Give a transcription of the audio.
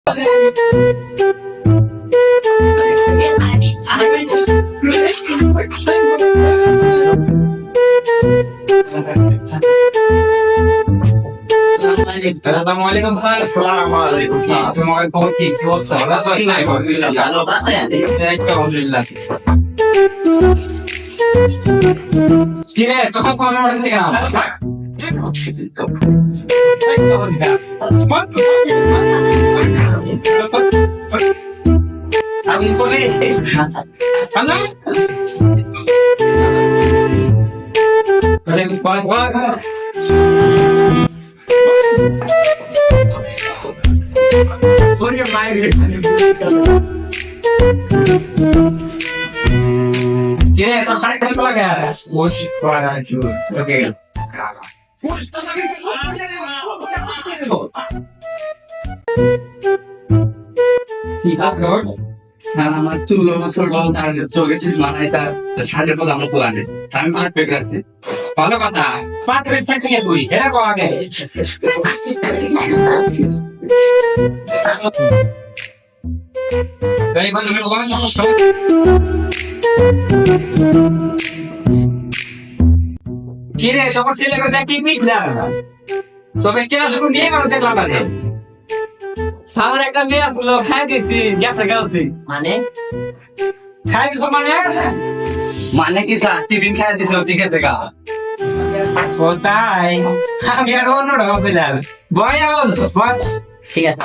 Assalamualaikum Pak. Assalamualaikum. Terima kasih. Alhamdulillah. Kira kau kau orang sekarang. Aku boleh. Mana? Boleh buat. Put your mind in. Yeah, तो सारे कल लगा है। वो वाला जूस, okay. ঠিক আছে ওর আমার চুলো ছোট চোখে চিজ মানাই তার সাজের পর আমরা পোলানে আমি মাঠ পেকে আছি ভালো কথা পাঁচ মিনিট থেকে তুই এরকম আগে এই বন্ধু তোমার সমস্যা কি রে তোমার ছেলেকে দেখি পিছলা তবে কে আসুন নিয়ে গেল দেখলাম না আমার একটা মেয়ে আসলো খাই দিয়েছি গেছে গেছি মানে খাই দিছো মানে মানে কি স্যার টিফিন খাই দিছে ঠিক আছে গা ও তাই আমি আর অন্যরকম ছিলাম বয় ঠিক আছে